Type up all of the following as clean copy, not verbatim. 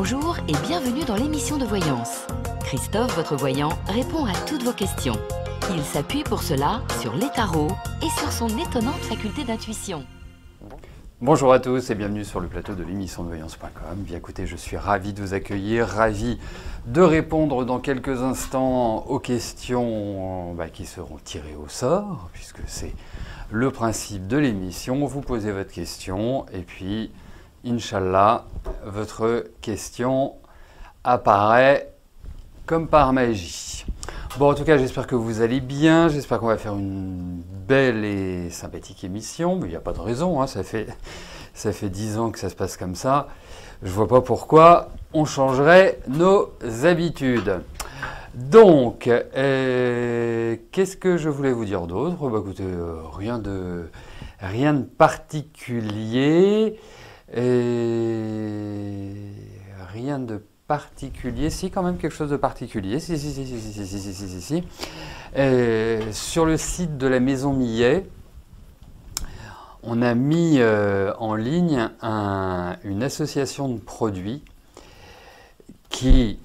Bonjour et bienvenue dans l'émission de voyance. Christophe, votre voyant, répond à toutes vos questions. Il s'appuie pour cela sur les tarots et sur son étonnante faculté d'intuition. Bonjour à tous et bienvenue sur le plateau de l'émission de voyance.com. Bien écoutez, je suis ravi de vous accueillir, ravi de répondre dans quelques instants aux questions qui seront tirées au sort, puisque c'est le principe de l'émission. Vous posez votre question et puis, Inch'Allah, votre question apparaît comme par magie. Bon, en tout cas, j'espère que vous allez bien, j'espère qu'on va faire une belle et sympathique émission, mais il n'y a pas de raison, hein, ça fait 10 ans que ça se passe comme ça. Je ne vois pas pourquoi on changerait nos habitudes. Donc, qu'est-ce que je voulais vous dire d'autre? Bah, écoutez, rien de particulier. Rien de particulier, si, quand même quelque chose de particulier, si. Sur le site de la Maison Millet, on a mis en ligne une association de produits qui,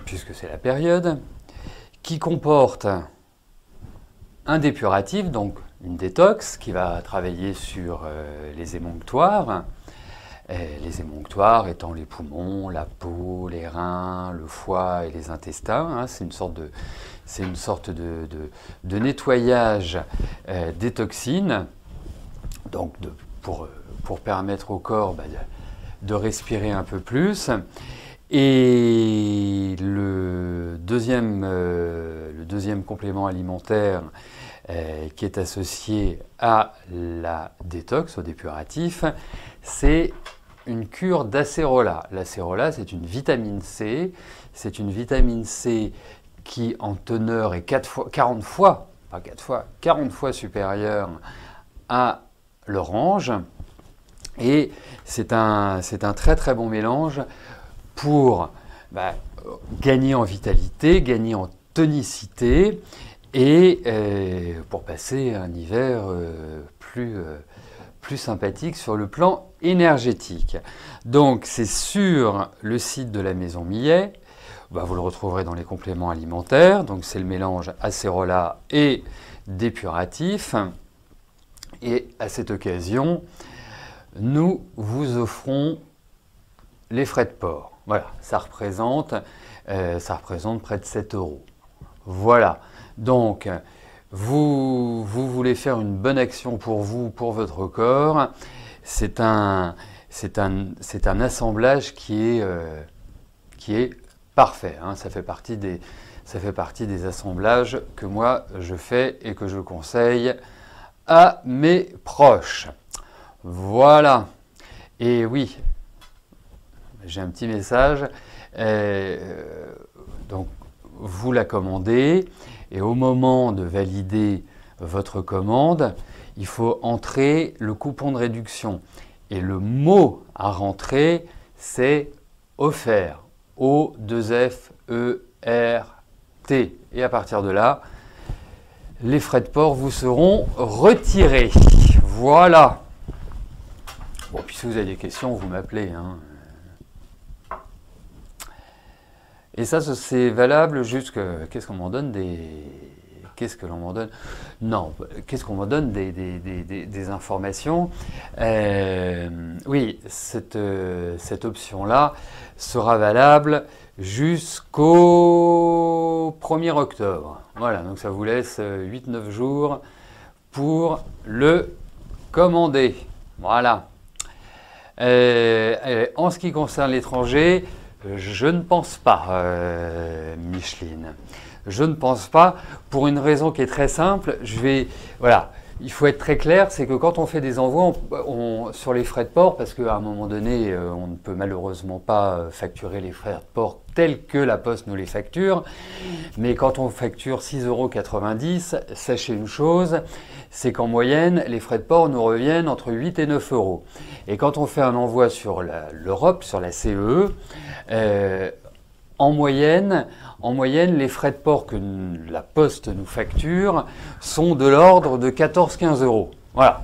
puisque c'est la période, qui comporte un dépuratif, donc une détox, qui va travailler sur les émonctoires. Les émonctoires étant les poumons, la peau, les reins, le foie et les intestins. Hein, c'est une sorte de nettoyage des toxines, donc pour permettre au corps de respirer un peu plus. Et le deuxième complément alimentaire qui est associé à la détox, au dépuratif, c'est une cure d'acérola. L'acérola, c'est une vitamine C. C'est une vitamine C qui, en teneur, est 40 fois supérieure à l'orange. Et c'est un très très bon mélange pour gagner en vitalité, gagner en tonicité et pour passer un hiver plus sympathique sur le plan énergétique. Donc c'est sur le site de la Maison Millet, vous le retrouverez dans les compléments alimentaires, donc c'est le mélange acérola et dépuratif. Et à cette occasion, nous vous offrons les frais de port. Voilà, ça représente près de 7 €. Voilà, donc vous voulez faire une bonne action pour vous, pour votre corps. C'est un assemblage qui est parfait. Hein. Ça fait partie des assemblages que moi je fais et que je conseille à mes proches. Voilà. Et oui, j'ai un petit message. Donc, vous la commandez et au moment de valider votre commande, il faut entrer le coupon de réduction. Et le mot à rentrer, c'est offert. O-2-F-E-R-T. Et à partir de là, les frais de port vous seront retirés. Voilà. Bon, puis si vous avez des questions, vous m'appelez. Hein. Et ça, c'est valable jusque... Qu'est-ce qu'on m'en donne Qu'est-ce que l'on m'en donne? Non, qu'est-ce qu'on m'en donne des informations? Oui, cette option-là sera valable jusqu'au 1er octobre. Voilà, donc ça vous laisse 8-9 jours pour le commander. Voilà. En ce qui concerne l'étranger, je ne pense pas, Micheline. Je ne pense pas, pour une raison qui est très simple. Voilà, il faut être très clair, c'est que quand on fait des envois sur les frais de port, parce qu'à un moment donné, on ne peut malheureusement pas facturer les frais de port tels que la Poste nous les facture, mais quand on facture 6,90 €, sachez une chose, c'est qu'en moyenne, les frais de port nous reviennent entre 8 et 9 €. Et quand on fait un envoi sur l'Europe, sur la CEE, en moyenne, les frais de port que la Poste nous facture sont de l'ordre de 14-15 €. Voilà.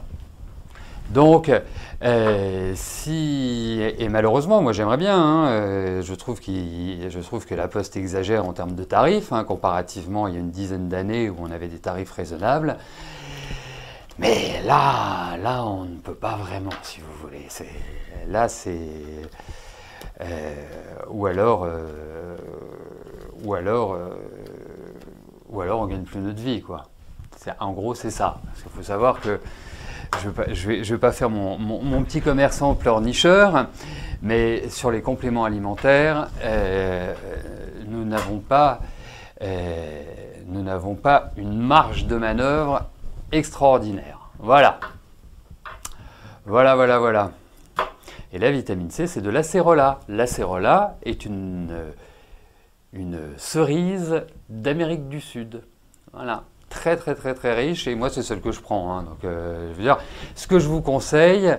Donc, et malheureusement, moi j'aimerais bien, hein, je trouve que la Poste exagère en termes de tarifs, hein, comparativement il y a une dizaine d'années où on avait des tarifs raisonnables. Mais là, on ne peut pas vraiment, si vous voulez. Ou alors on gagne plus notre vie, quoi. En gros, c'est ça. Parce qu'il faut savoir que je vais pas faire mon petit commerçant pleurnicheur, mais sur les compléments alimentaires, nous n'avons pas une marge de manœuvre extraordinaire. Voilà. Voilà. Et la vitamine C, c'est de l'acérola. L'acérola est une cerise d'Amérique du Sud. Voilà. Très riche, et moi c'est celle que je prends. Hein. Donc, je veux dire, ce que je vous conseille,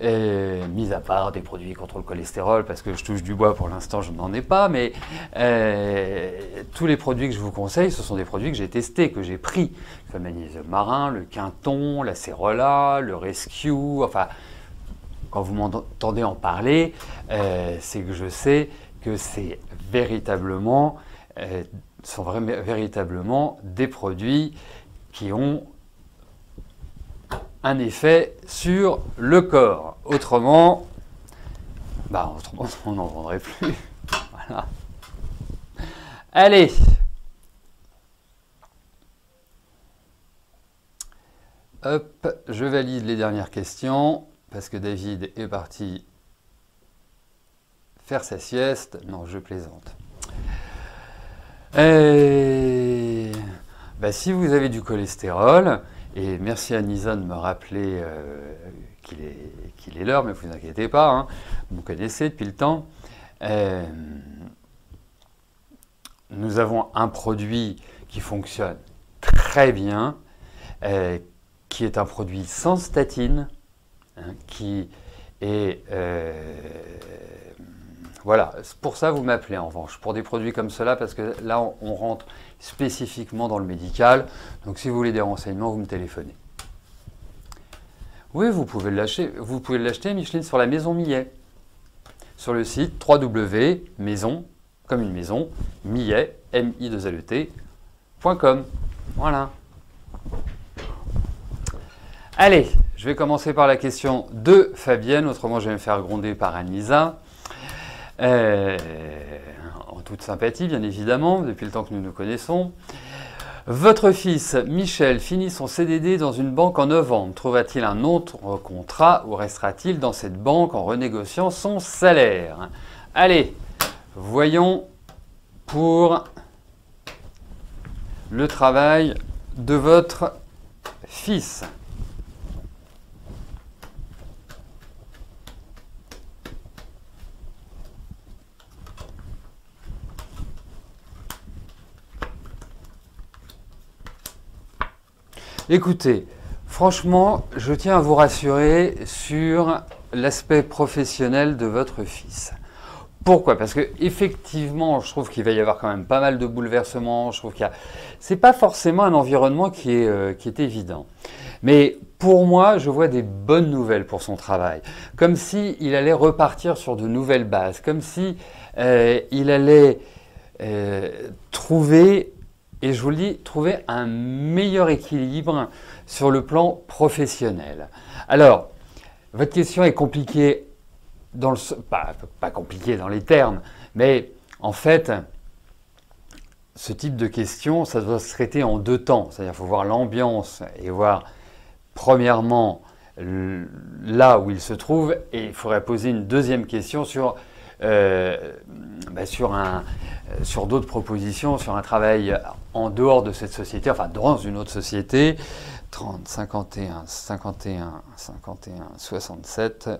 mis à part des produits contre le cholestérol, parce que je touche du bois pour l'instant, je n'en ai pas, mais tous les produits que je vous conseille, ce sont des produits que j'ai testés, que j'ai pris. Le magnésium marin, le quinton, l'acérola, le rescue, enfin, quand vous m'entendez en parler, c'est que je sais que c'est véritablement des produits qui ont un effet sur le corps. Autrement, on n'en vendrait plus. Voilà. Allez. Hop, je valide les dernières questions parce que David est parti faire sa sieste. Non, je plaisante. Si vous avez du cholestérol, et merci à Nisa de me rappeler qu'il est l'heure, mais vous inquiétez pas, hein, vous connaissez depuis le temps. Nous avons un produit qui fonctionne très bien, qui est un produit sans statine, hein, qui est... voilà, pour ça vous m'appelez en revanche, pour des produits comme cela, parce que là on rentre spécifiquement dans le médical. Donc si vous voulez des renseignements, vous me téléphonez. Oui, vous pouvez l'acheter, Micheline, sur la Maison Millet. Sur le site www.maison, comme une maison, millet, M-I-2-L-E-T.com. Voilà. Allez, je vais commencer par la question de Fabienne, autrement je vais me faire gronder par Anisa. En toute sympathie, bien évidemment, depuis le temps que nous nous connaissons. Votre fils, Michel, finit son CDD dans une banque en novembre. Trouvera-t-il un autre contrat ou restera-t-il dans cette banque en renégociant son salaire? Allez, voyons pour le travail de votre fils. Écoutez, franchement, je tiens à vous rassurer sur l'aspect professionnel de votre fils. Pourquoi? Parce que effectivement, je trouve qu'il va y avoir quand même pas mal de bouleversements. Je trouve c'est pas forcément un environnement qui est évident. Mais pour moi, je vois des bonnes nouvelles pour son travail. Comme si il allait repartir sur de nouvelles bases. Comme si il allait trouver... Et je vous le dis, trouver un meilleur équilibre sur le plan professionnel. Alors, votre question est compliquée, pas compliquée dans les termes, mais en fait, ce type de question, ça doit se traiter en deux temps. C'est-à-dire qu'il faut voir l'ambiance et voir, premièrement, là où il se trouve, et il faudrait poser une deuxième question sur d'autres propositions, sur un travail en dehors de cette société, enfin dans une autre société. 30, 51, 67.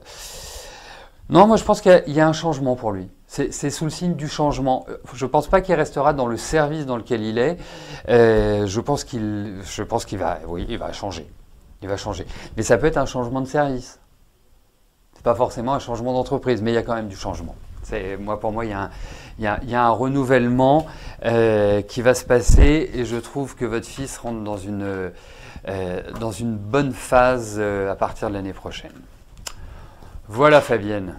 Non, moi je pense qu'il y a un changement pour lui. C'est sous le signe du changement. Je ne pense pas qu'il restera dans le service dans lequel il est. Je pense qu'il va changer. Il va changer. Mais ça peut être un changement de service. C'est pas forcément un changement d'entreprise, mais il y a quand même du changement. Pour moi, il y a un renouvellement qui va se passer et je trouve que votre fils rentre dans une bonne phase à partir de l'année prochaine. Voilà Fabienne.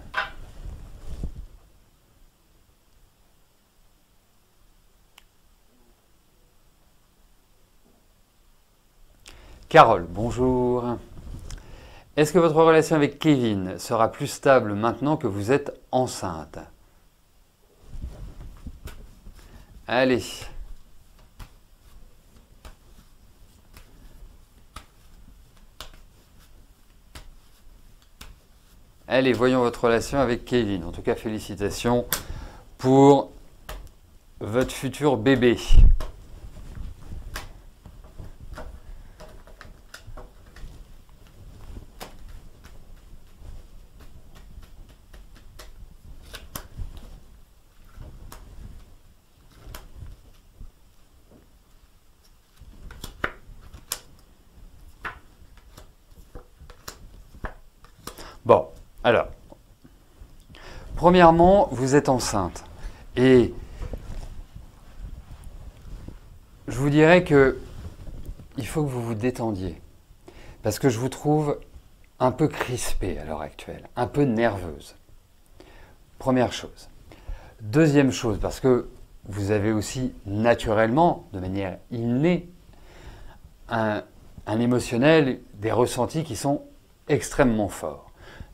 Carole, bonjour. Est-ce que votre relation avec Kevin sera plus stable maintenant que vous êtes enceinte? Allez. Allez, voyons votre relation avec Kevin. En tout cas, félicitations pour votre futur bébé. Bon, alors, premièrement, vous êtes enceinte et je vous dirais que il faut que vous vous détendiez parce que je vous trouve un peu crispée à l'heure actuelle, un peu nerveuse. Première chose. Deuxième chose, parce que vous avez aussi naturellement, de manière innée, un émotionnel, des ressentis qui sont extrêmement forts.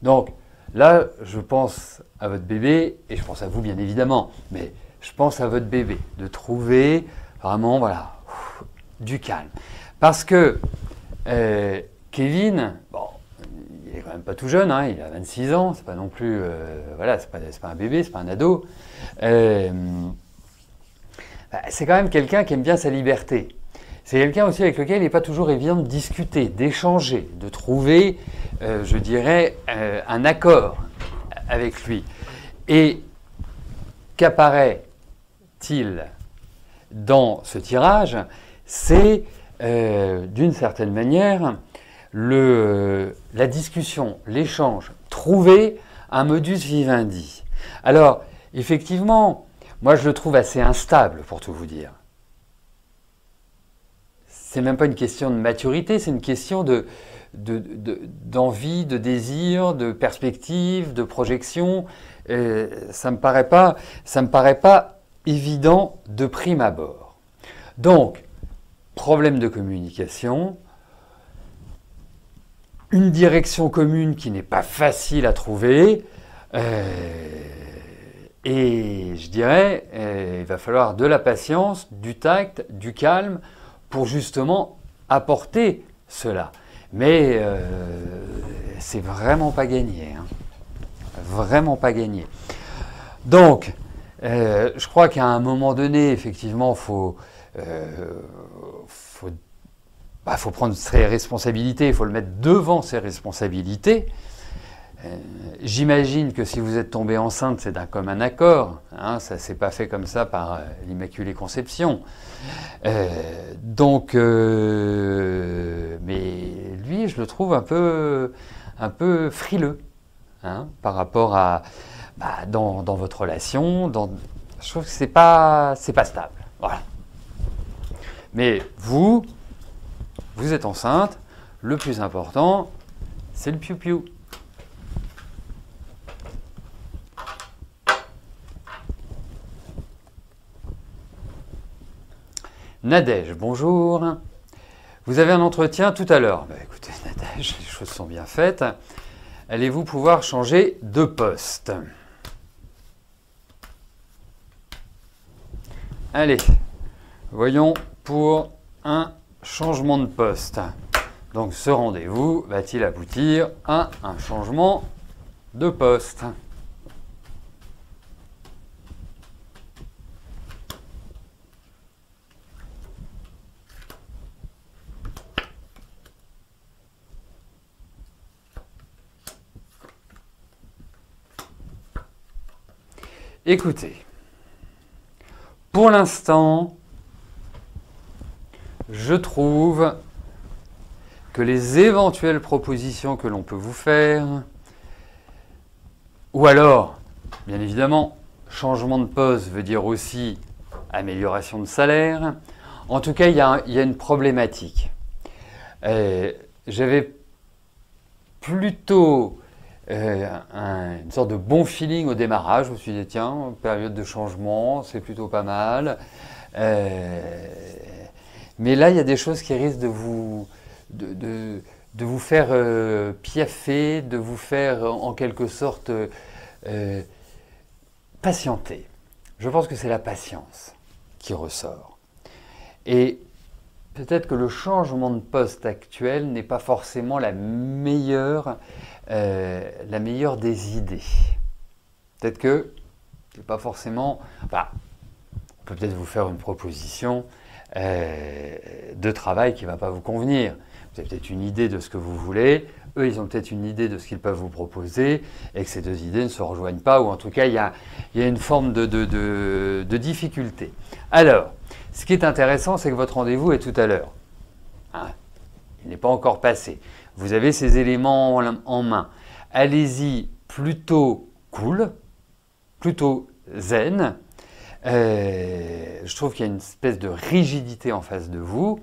Donc là, je pense à votre bébé, et je pense à vous bien évidemment, mais je pense à votre bébé, de trouver vraiment voilà, du calme. Parce que Kevin, bon, il est quand même pas tout jeune, hein, il a 26 ans, c'est pas non plus, voilà, c'est pas un bébé, c'est pas un ado. C'est quand même quelqu'un qui aime bien sa liberté. C'est quelqu'un aussi avec lequel il n'est pas toujours évident de discuter, d'échanger, de trouver, je dirais, un accord avec lui. Et qu'apparaît-il dans ce tirage? C'est, d'une certaine manière, la discussion, l'échange, trouver un modus vivendi. Alors, effectivement, moi je le trouve assez instable, pour tout vous dire. C'est même pas une question de maturité, c'est une question d'envie, de désir, de perspective, de projection. Ça me paraît pas évident de prime abord. Donc, problème de communication, une direction commune qui n'est pas facile à trouver, et je dirais, il va falloir de la patience, du tact, du calme, pour justement apporter cela. Mais c'est vraiment pas gagné. Hein. Vraiment pas gagné. Donc, je crois qu'à un moment donné, effectivement, faut prendre ses responsabilités, il faut le mettre devant ses responsabilités. J'imagine que si vous êtes tombé enceinte, c'est d'un commun accord. Hein, ça ne s'est pas fait comme ça par l'Immaculée Conception. Mais lui, je le trouve un peu frileux hein, par rapport à dans votre relation. Je trouve que c'est pas stable. Voilà. Mais vous êtes enceinte. Le plus important, c'est le piou-piou. Nadège, bonjour. Vous avez un entretien tout à l'heure. Écoutez, Nadège, les choses sont bien faites. Allez-vous pouvoir changer de poste? Allez, voyons pour un changement de poste. Donc ce rendez-vous va-t-il aboutir à un changement de poste? Écoutez, pour l'instant, je trouve que les éventuelles propositions que l'on peut vous faire, ou alors Bien évidemment, changement de poste veut dire aussi amélioration de salaire. En tout cas, il y a une problématique. J'avais plutôt une sorte de bon feeling au démarrage. Je me suis dit, tiens, période de changement, c'est plutôt pas mal. Mais là, il y a des choses qui risquent de vous faire piaffer, de vous faire en quelque sorte patienter. Je pense que c'est la patience qui ressort. Et peut-être que le changement de poste actuel n'est pas forcément la meilleure des idées. Peut-être que c'est pas forcément... Enfin, on peut peut-être vous faire une proposition de travail qui ne va pas vous convenir. Vous avez peut-être une idée de ce que vous voulez, eux ils ont peut-être une idée de ce qu'ils peuvent vous proposer, et que ces deux idées ne se rejoignent pas, ou en tout cas il y a une forme de difficulté. Alors, ce qui est intéressant, c'est que votre rendez-vous est tout à l'heure. Hein, il n'est pas encore passé. Vous avez ces éléments en main. Allez-y plutôt cool, plutôt zen. Je trouve qu'il y a une espèce de rigidité en face de vous.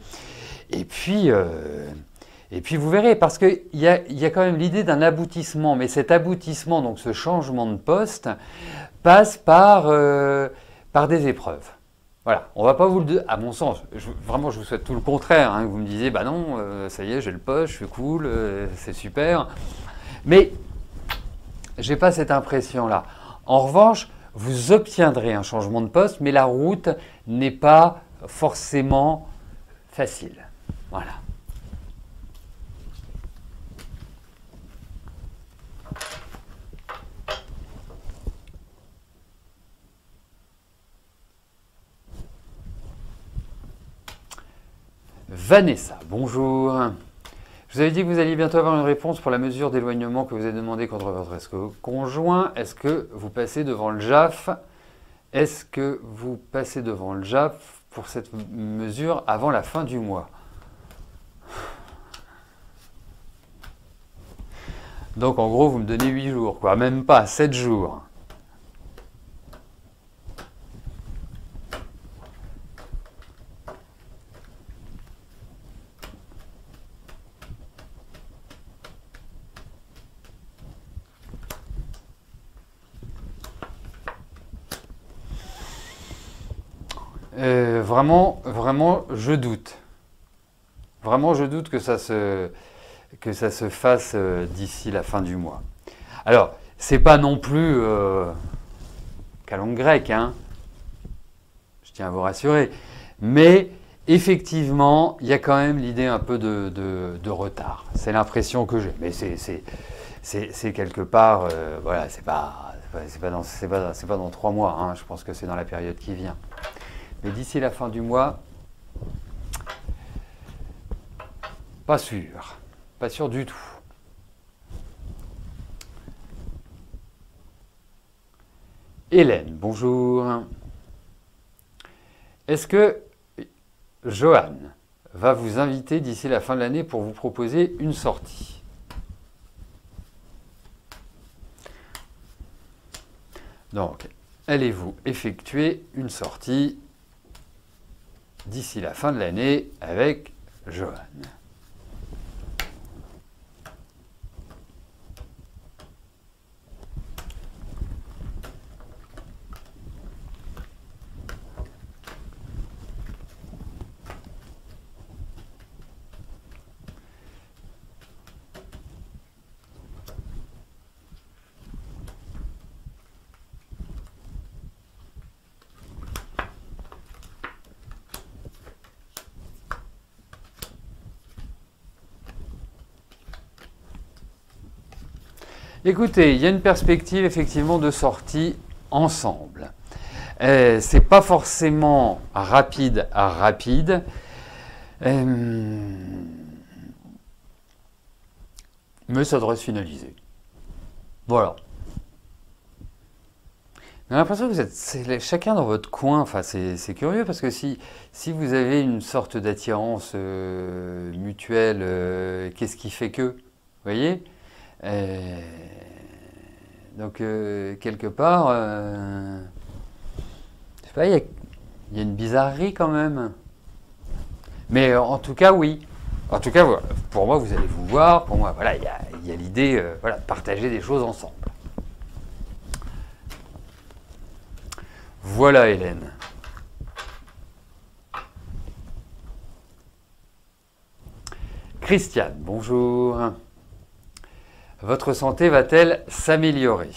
Et puis vous verrez, parce qu'il y a quand même l'idée d'un aboutissement. Mais cet aboutissement, donc ce changement de poste, passe par des épreuves. Voilà, on ne va pas vous le dire, à mon sens, vraiment je vous souhaite tout le contraire, hein, que vous me disiez, bah non, ça y est, j'ai le poste, je suis cool, c'est super. Mais je n'ai pas cette impression-là. En revanche, vous obtiendrez un changement de poste, mais la route n'est pas forcément facile. Voilà. Vanessa, bonjour. Je vous avais dit que vous alliez bientôt avoir une réponse pour la mesure d'éloignement que vous avez demandé contre votre ex-conjoint. Est-ce que vous passez devant le JAF? Est-ce que vous passez devant le JAF pour cette mesure avant la fin du mois? Donc en gros, vous me donnez 8 jours, quoi. Même pas, 7 jours. Vraiment, je doute. Vraiment, je doute que ça se fasse d'ici la fin du mois. Alors, c'est pas non plus calanque grecque, hein. Je tiens à vous rassurer. Mais effectivement, il y a quand même l'idée un peu de retard. C'est l'impression que j'ai. Mais c'est quelque part, voilà, c'est pas dans 3 mois. Hein. Je pense que c'est dans la période qui vient. Mais d'ici la fin du mois, pas sûr. Pas sûr du tout. Hélène, bonjour. Est-ce que Johan va vous inviter d'ici la fin de l'année pour vous proposer une sortie? Donc, allez-vous effectuer une sortie d'ici la fin de l'année avec Johan? Écoutez, il y a une perspective effectivement de sortie ensemble. C'est pas forcément rapide à rapide. Mais ça devrait se finaliser. Voilà. J'ai l'impression que vous êtes chacun dans votre coin. Enfin, c'est curieux parce que si vous avez une sorte d'attirance mutuelle, qu'est-ce qui fait que? Vous voyez? Donc, quelque part, je sais pas, il y a une bizarrerie quand même. Mais en tout cas, oui. En tout cas, pour moi, vous allez vous voir. Pour moi, voilà, il y a l'idée voilà, de partager des choses ensemble. Voilà, Hélène. Christiane, bonjour. Votre santé va-t-elle s'améliorer?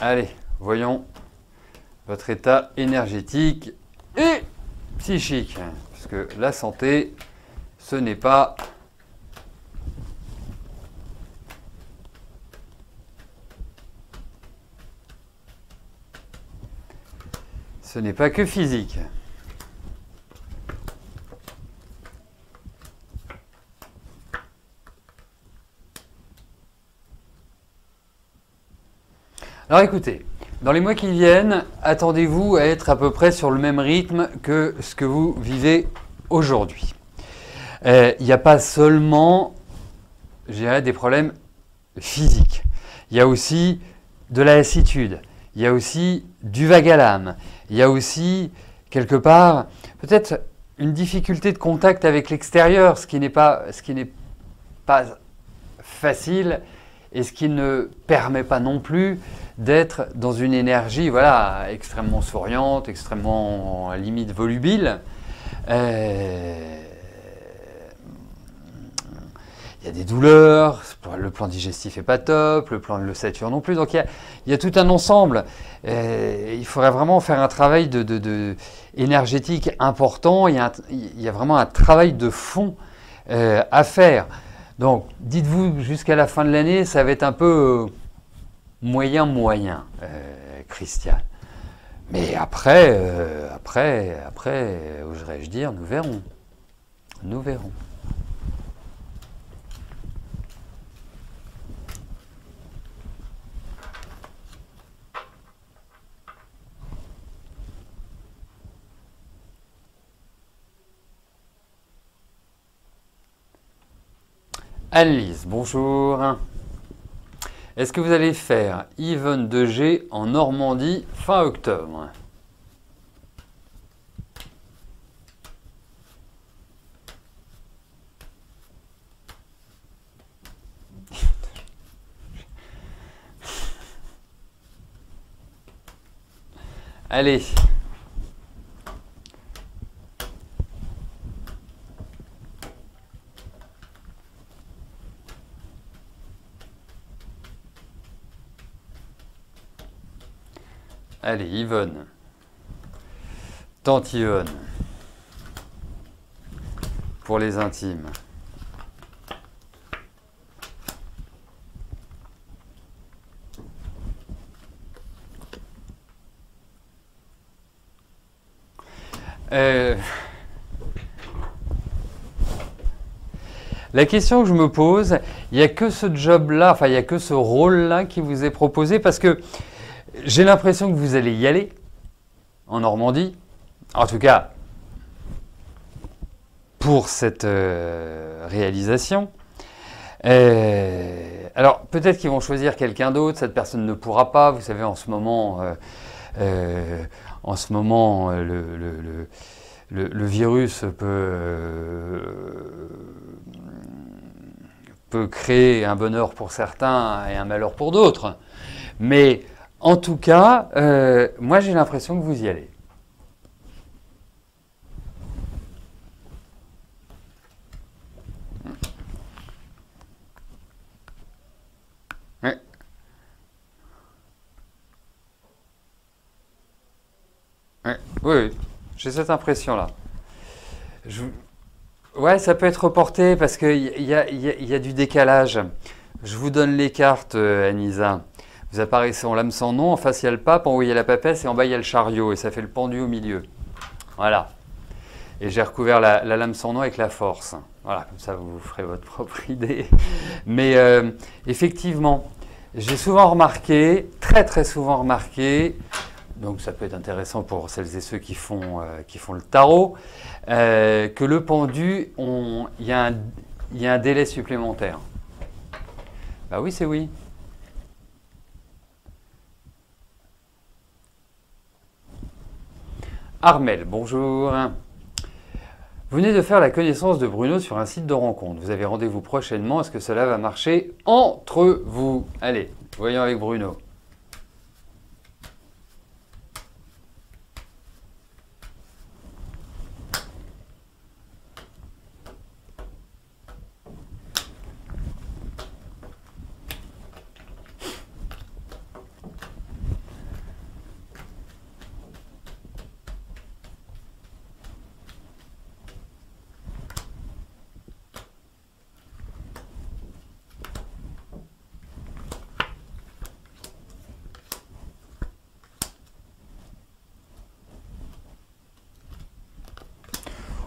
Allez, voyons votre état énergétique et psychique. Parce que la santé, ce n'est pas... Ce n'est pas que physique. Alors écoutez, dans les mois qui viennent, attendez-vous à être à peu près sur le même rythme que ce que vous vivez aujourd'hui. Il n'y a pas seulement, je dirais, des problèmes physiques. Il y a aussi de la lassitude. Il y a aussi du vague à l'âme. Il y a aussi, quelque part, peut-être une difficulté de contact avec l'extérieur, ce qui n'est pas facile et ce qui ne permet pas non plus d'être dans une énergie voilà, extrêmement souriante, extrêmement limite volubile. Il y a des douleurs, le plan digestif n'est pas top, le plan de l'ossature non plus. Donc il y a tout un ensemble. Il faudrait vraiment faire un travail énergétique important. Il y a vraiment un travail de fond à faire. Donc dites-vous jusqu'à la fin de l'année, ça va être un peu moyen, Christiane. Mais après, oserais-je dire, nous verrons. Nous verrons. Annelise, bonjour. Est-ce que vous allez faire Yvonne de G en Normandie fin octobre? Allez. Allez, Yvonne. Tante Yvonne. Pour les intimes. La question que je me pose, il n'y a que ce job-là, enfin il n'y a que ce rôle-là qui vous est proposé parce que j'ai l'impression que vous allez y aller en Normandie, en tout cas pour cette réalisation. Alors peut-être qu'ils vont choisir quelqu'un d'autre, cette personne ne pourra pas, vous savez en ce moment, le virus peut créer un bonheur pour certains et un malheur pour d'autres. Mais en tout cas, moi j'ai l'impression que vous y allez. Ouais. Ouais. Oui, oui. J'ai cette impression-là. Ouais, ça peut être reporté parce qu'il y a du décalage. Je vous donne les cartes, Anisa. Vous apparaissez en lame sans nom, en face il y a le pape, en haut il y a la papesse et en bas il y a le chariot et ça fait le pendu au milieu. Voilà. Et j'ai recouvert la lame sans nom avec la force. Voilà, comme ça vous ferez votre propre idée. Mais effectivement, j'ai souvent remarqué, très souvent remarqué, donc ça peut être intéressant pour celles et ceux qui font le tarot, que le pendu, il y a un délai supplémentaire. Bah oui, c'est oui. Armel, bonjour. Vous venez de faire la connaissance de Bruno sur un site de rencontre. Vous avez rendez-vous prochainement. Est-ce que cela va marcher entre vous? Allez, voyons avec Bruno.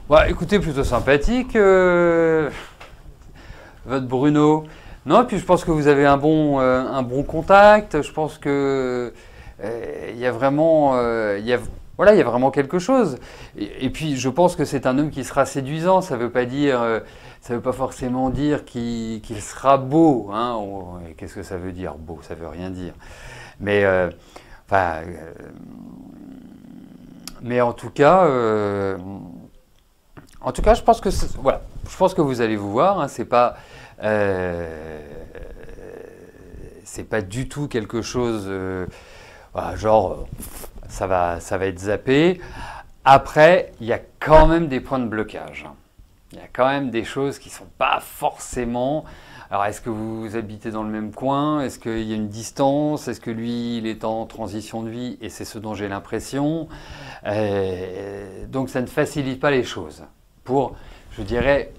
Bah, écoutez, plutôt sympathique, votre Bruno. Non, et puis je pense que vous avez un bon contact. Je pense que il y a vraiment, voilà, il y a vraiment quelque chose. Et puis je pense que c'est un homme qui sera séduisant. Ça veut pas dire, ça veut pas forcément dire qu'il sera beau. Hein. Qu'est-ce que ça veut dire, beau? Ça veut rien dire. Mais enfin, mais en tout cas. En tout cas, je pense que voilà, je pense que vous allez vous voir. Hein, c'est pas du tout quelque chose voilà, genre ça va être zappé. Après, il y a quand même des points de blocage. Il y a quand même des choses qui sont pas forcément. Alors, est-ce que vous habitez dans le même coin? Est-ce qu'il y a une distance? Est-ce que lui, il est en transition de vie? Et c'est ce dont j'ai l'impression. Donc, ça ne facilite pas les choses. Pour, je dirais,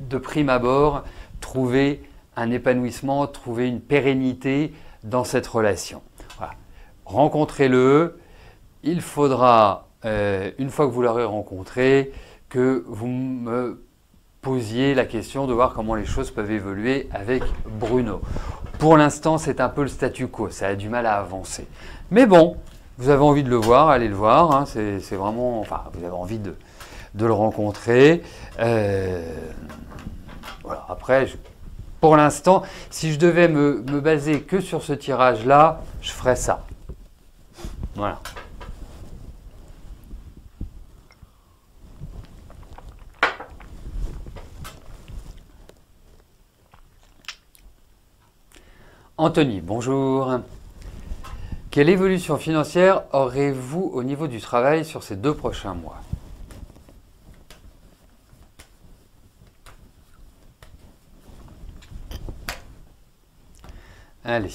de prime abord, trouver un épanouissement, trouver une pérennité dans cette relation. Voilà. Rencontrez-le. Il faudra, une fois que vous l'aurez rencontré, que vous me posiez la question de voir comment les choses peuvent évoluer avec Bruno. Pour l'instant, c'est un peu le statu quo. Ça a du mal à avancer. Mais bon, vous avez envie de le voir, allez le voir. Hein, c'est vraiment, enfin, vous avez envie de le rencontrer. Voilà. Après, pour l'instant, si je devais me baser que sur ce tirage-là, je ferais ça. Voilà. Anthony, bonjour. Quelle évolution financière aurez-vous au niveau du travail sur ces 2 prochains mois? Allez.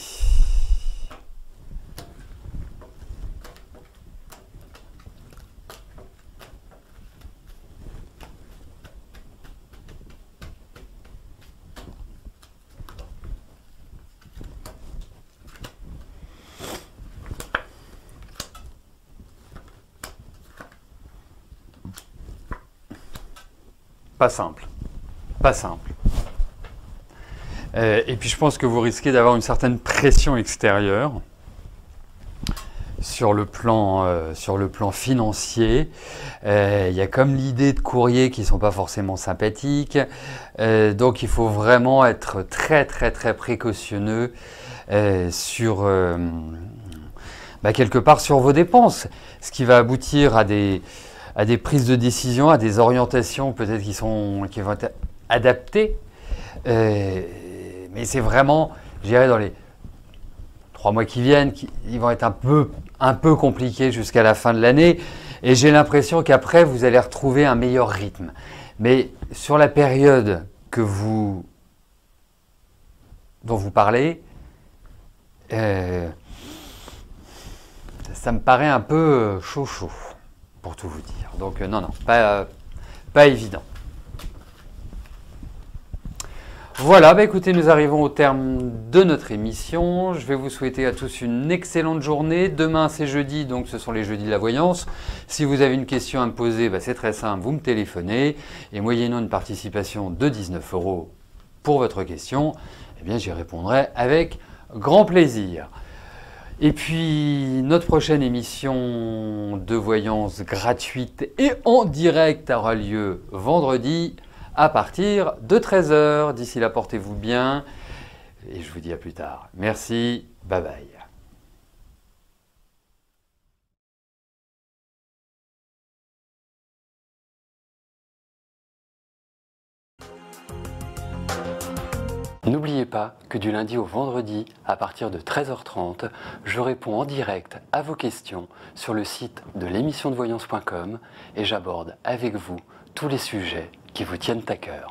Pas simple. Pas simple. Et puis je pense que vous risquez d'avoir une certaine pression extérieure sur le plan financier. Il y a comme l'idée de courriers qui ne sont pas forcément sympathiques. Donc il faut vraiment être très très très précautionneux sur quelque part sur vos dépenses. Ce qui va aboutir à des prises de décision, à des orientations peut-être qui vont être adaptées. Mais c'est vraiment, je dirais, dans les 3 mois qui viennent, ils vont être un peu compliqués jusqu'à la fin de l'année. Et j'ai l'impression qu'après, vous allez retrouver un meilleur rythme. Mais sur la période dont vous parlez, ça me paraît un peu chaud, pour tout vous dire. Donc non, pas évident. Voilà, écoutez, nous arrivons au terme de notre émission. Je vais vous souhaiter à tous une excellente journée. Demain, c'est jeudi, donc ce sont les jeudis de la voyance. Si vous avez une question à me poser, c'est très simple, vous me téléphonez. Et moyennant une participation de 19 € pour votre question, eh bien, j'y répondrai avec grand plaisir. Et puis, notre prochaine émission de voyance gratuite et en direct aura lieu vendredi à partir de 13 h. D'ici là, portez-vous bien. et je vous dis à plus tard. Merci, bye bye. N'oubliez pas que du lundi au vendredi, à partir de 13h30, je réponds en direct à vos questions sur le site de l'émissiondevoyance.com et j'aborde avec vous tous les sujets qui vous tiennent à cœur.